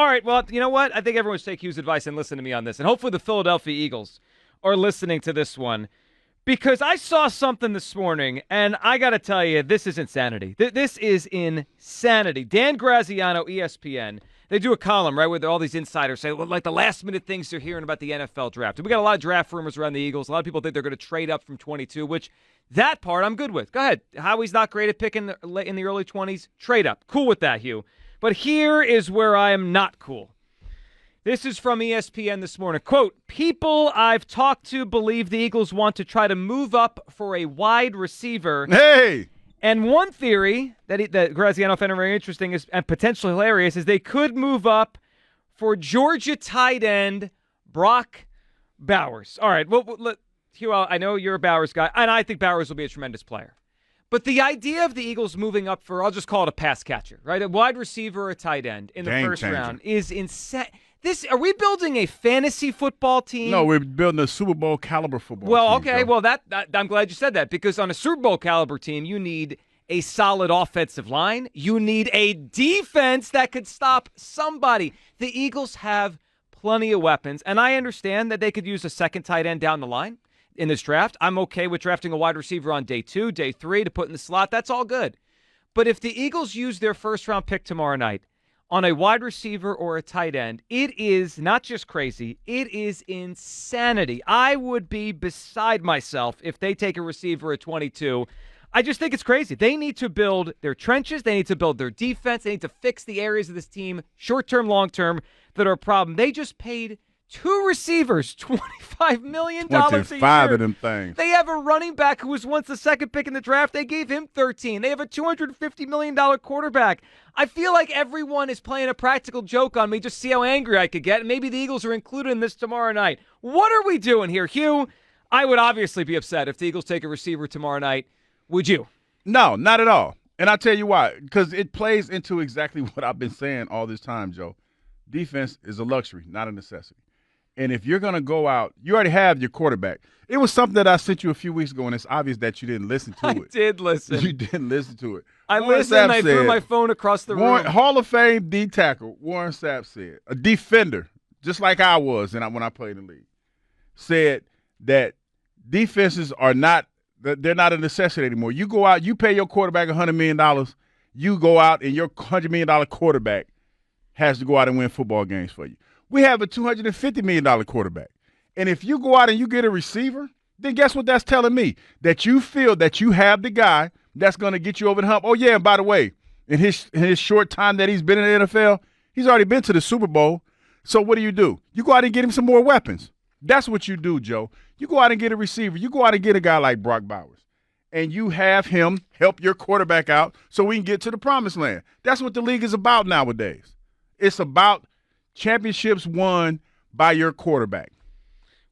All right, well, you know what? I think everyone should take Hugh's advice and listen to me on this. And hopefully the Philadelphia Eagles are listening to this one. Because I saw something this morning, and I got to tell you, this is insanity. This is insanity. Dan Graziano, ESPN, they do a column, right, where all these insiders say, well, like the last-minute things they're hearing about the NFL draft. And we got a lot of draft rumors around the Eagles. A lot of people think they're going to trade up from 22, which that part I'm good with. Go ahead. Howie's not great at picking in the early 20s. Trade up. Cool with that, Hugh. But here is where I am not cool. This is from ESPN this morning. Quote, people I've talked to believe the Eagles want to try to move up for a wide receiver. Hey! And one theory that Graziano found very interesting and potentially hilarious is they could move up for Georgia tight end Brock Bowers. All right, well, Hugh, I know you're a Bowers guy, and I think Bowers will be a tremendous player. But the idea of the Eagles moving up for, I'll just call it a pass catcher, right? A wide receiver or a tight end in the first round is insane. Are we building a fantasy football team? No, we're building a Super Bowl caliber football team. Well, okay. Joe. Well, that I'm glad you said that, because on a Super Bowl caliber team, you need a solid offensive line. You need a defense that could stop somebody. The Eagles have plenty of weapons, and I understand that they could use a second tight end down the line in this draft. I'm okay with drafting a wide receiver on day 2, day 3 to put in the slot. That's all good. But if the Eagles use their first-round pick tomorrow night on a wide receiver or a tight end, it is not just crazy, it is insanity. I would be beside myself if they take a receiver at 22. I just think it's crazy. They need to build their trenches. They need to build their defense. They need to fix the areas of this team, short-term, long-term, that are a problem. They just paid 2 receivers $25 million a year. 25 of them things. They have a running back who was once the second pick in the draft. They gave him 13. They have a $250 million quarterback. I feel like everyone is playing a practical joke on me, just see how angry I could get. Maybe the Eagles are included in this tomorrow night. What are we doing here, Hugh? I would obviously be upset if the Eagles take a receiver tomorrow night. Would you? No, not at all. And I'll tell you why. Because it plays into exactly what I've been saying all this time, Joe. Defense is a luxury, not a necessity. And if you're going to go out, you already have your quarterback. It was something that I sent you a few weeks ago, and it's obvious that you didn't listen to it. I did listen. You didn't listen to it. I listened, I threw my phone across the room. Hall of Fame D tackle, Warren Sapp said, a defender, just like I was when I played in the league, said that defenses are not, they're not a necessity anymore. You go out, you pay your quarterback $100 million, you go out and your $100 million quarterback has to go out and win football games for you. We have a $250 million quarterback. And if you go out and you get a receiver, then guess what that's telling me? That you feel that you have the guy that's going to get you over the hump. Oh, yeah, and by the way, in his short time that he's been in the NFL, he's already been to the Super Bowl. So what do? You go out and get him some more weapons. That's what you do, Joe. You go out and get a receiver. You go out and get a guy like Brock Bowers. And you have him help your quarterback out so we can get to the promised land. That's what the league is about nowadays. It's about championships won by your quarterback.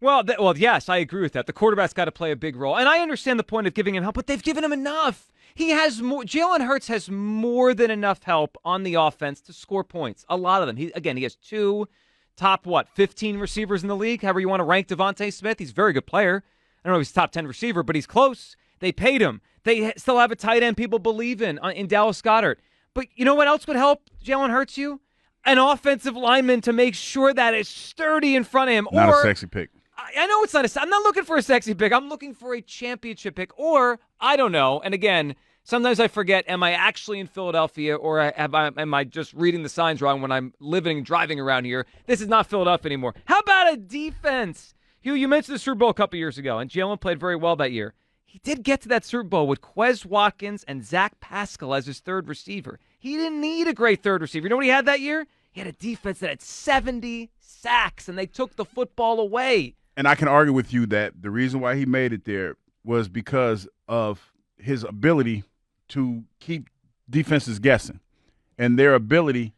Well, yes, I agree with that. The quarterback's got to play a big role. And I understand the point of giving him help, but they've given him enough. He has more. Jalen Hurts has more than enough help on the offense to score points. A lot of them. He has 2 top, 15 receivers in the league, however you want to rank Devonta Smith. He's a very good player. I don't know if he's top 10 receiver, but he's close. They paid him. They still have a tight end people believe in Dallas Goedert. But you know what else would help Jalen Hurts you? An offensive lineman to make sure that it's sturdy in front of him. Not a sexy pick. I know it's not I'm not looking for a sexy pick. I'm looking for a championship pick. Or, I don't know, and again, sometimes I forget, am I actually in Philadelphia or am I just reading the signs wrong when I'm living and driving around here? This is not Philadelphia anymore. How about a defense? Hugh, you mentioned the Super Bowl a couple years ago, and Jalen played very well that year. He did get to that Super Bowl with Quez Watkins and Zach Pascal as his third receiver. He didn't need a great third receiver. You know what he had that year? He had a defense that had 70 sacks, and they took the football away. And I can argue with you that the reason why he made it there was because of his ability to keep defenses guessing and their ability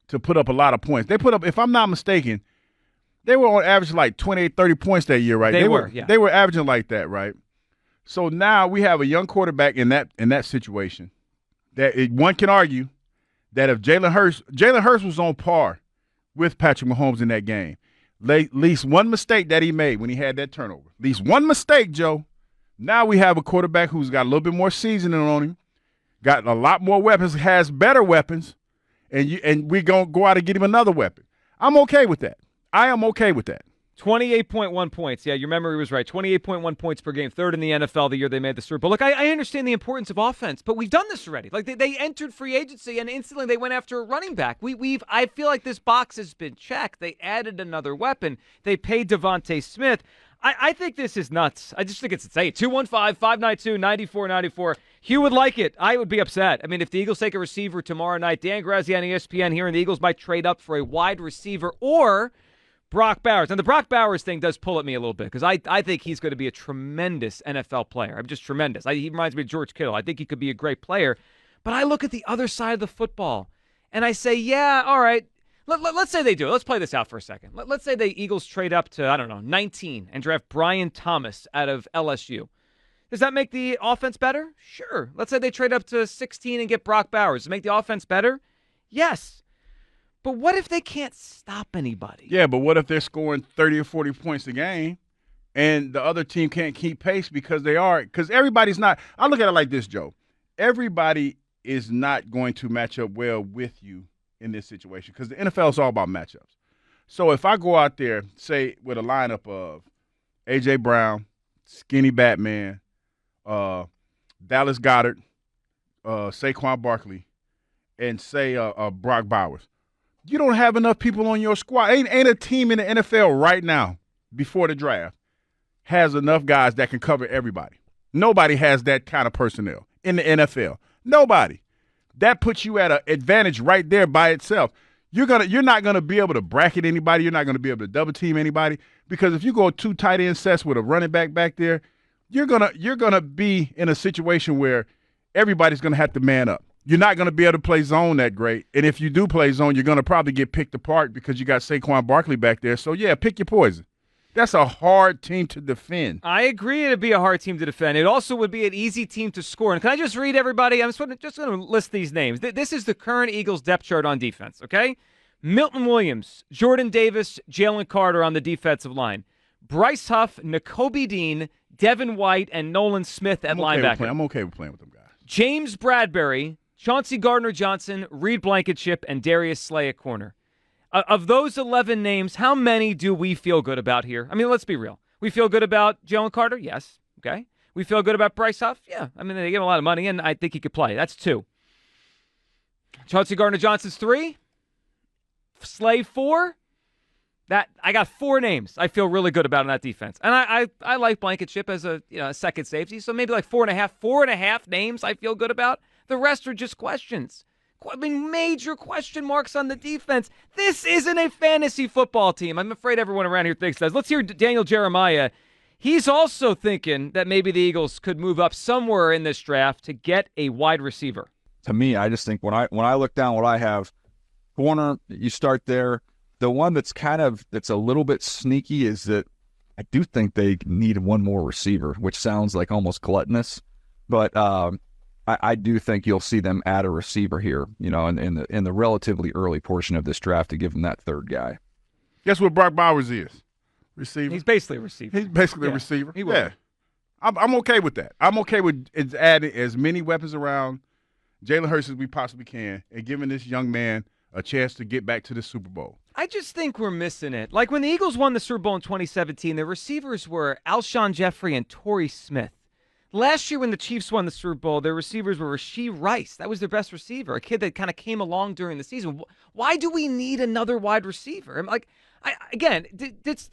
to put up a lot of points. They put up, if I'm not mistaken, they were on average like 28, 30 points that year, right? They were, yeah. They were averaging like that, right? So now we have a young quarterback in that situation that one can argue that if Jalen Hurts was on par with Patrick Mahomes in that game, at least one mistake that he made when he had that turnover, at least one mistake, Joe, now we have a quarterback who's got a little bit more seasoning on him, got a lot more weapons, has better weapons, and we're going to go out and get him another weapon. I'm okay with that. I am okay with that. 28.1 points. Yeah, your memory was right. 28.1 points per game, third in the NFL the year they made the Super Bowl. Look, I understand the importance of offense, but we've done this already. Like they entered free agency and instantly they went after a running back. I feel like this box has been checked. They added another weapon. They paid Devonta Smith. I think this is nuts. I just think it's insane. 215-592-9494. Hugh would like it. I would be upset. I mean, if the Eagles take a receiver tomorrow night, Dan Graziani, ESPN here, and the Eagles might trade up for a wide receiver or Brock Bowers. And the Brock Bowers thing does pull at me a little bit because I think he's going to be a tremendous NFL player. I'm just tremendous. He reminds me of George Kittle. I think he could be a great player. But I look at the other side of the football, and I say, yeah, all right. Let's say they do it. Let's play this out for a second. Let's say the Eagles trade up to, 19 and draft Brian Thomas out of LSU. Does that make the offense better? Sure. Let's say they trade up to 16 and get Brock Bowers. Does it make the offense better? Yes. But what if they can't stop anybody? Yeah, but what if they're scoring 30 or 40 points a game and the other team can't keep pace because they are? Because everybody's not – I look at it like this, Joe. Everybody is not going to match up well with you in this situation because the NFL is all about matchups. So if I go out there, say, with a lineup of A.J. Brown, Skinny Batman, Dallas Goedert, Saquon Barkley, and say Brock Bowers, you don't have enough people on your squad. Ain't a team in the NFL right now before the draft has enough guys that can cover everybody. Nobody has that kind of personnel in the NFL. Nobody. That puts you at an advantage right there by itself. You're not gonna be able to bracket anybody. You're not gonna be able to double team anybody because if you go 2 tight end sets with a running back there, you're gonna be in a situation where everybody's gonna have to man up. You're not gonna be able to play zone that great, and if you do play zone, you're gonna probably get picked apart because you got Saquon Barkley back there. So yeah, pick your poison. That's a hard team to defend. I agree it'd be a hard team to defend. It also would be an easy team to score. And can I just read everybody? I'm just going to list these names. This is the current Eagles depth chart on defense, okay? Milton Williams, Jordan Davis, Jalen Carter on the defensive line. Bryce Huff, Nakobe Dean, Devin White, and Nolan Smith at linebacker. I'm okay with playing with them guys. James Bradbury, Chauncey Gardner-Johnson, Reed Blankenship, and Darius Slay at corner. Of those 11 names, how many do we feel good about here? I mean, let's be real. We feel good about Jalen Carter? Yes. Okay. We feel good about Bryce Huff? Yeah. I mean, they gave him a lot of money, and I think he could play. That's 2. Chauncey Gardner-Johnson's 3. Slay 4. I got 4 names I feel really good about in that defense. And I like Blankenship as a second safety, so maybe like 4.5 names I feel good about. The rest are just questions. I mean, major question marks on the defense. This isn't a fantasy football team. I'm afraid everyone around here thinks that. Let's hear Daniel Jeremiah. He's also thinking that maybe the Eagles could move up somewhere in this draft to get a wide receiver. To me, I just think when I look down what I have, corner, you start there. The one that's a little bit sneaky is that I do think they need one more receiver, which sounds like almost gluttonous, but I do think you'll see them add a receiver here, in the relatively early portion of this draft to give them that third guy. Guess what Brock Bowers is? Receiver. He's basically a receiver. He's basically a receiver. He will. Yeah. I'm okay with that. I'm okay with adding as many weapons around Jalen Hurts as we possibly can and giving this young man a chance to get back to the Super Bowl. I just think we're missing it. Like when the Eagles won the Super Bowl in 2017, the receivers were Alshon Jeffrey and Torrey Smith. Last year when the Chiefs won the Super Bowl, their receivers were Rashee Rice. That was their best receiver, a kid that kind of came along during the season. Why do we need another wide receiver? I'm like, did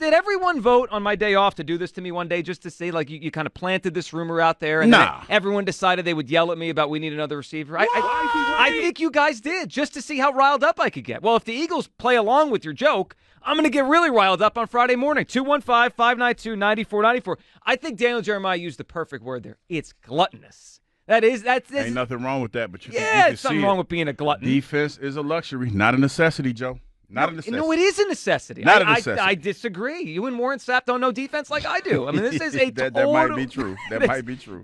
everyone vote on my day off to do this to me one day just to say, like, you kind of planted this rumor out there and then everyone decided they would yell at me about we need another receiver? I think you guys did just to see how riled up I could get. Well, if the Eagles play along with your joke, I'm going to get really riled up on Friday morning. 215-592-9494. I think Daniel Jeremiah used the perfect word there. It's gluttonous. That's ain't nothing wrong with that, but you yeah, can it's something wrong with being a glutton. Defense is a luxury, not a necessity, Joe. Not a necessity. No, it is a necessity. Not a necessity. I disagree. You and Warren Sapp don't know defense like I do. I mean, this is a that might be true. That might be true.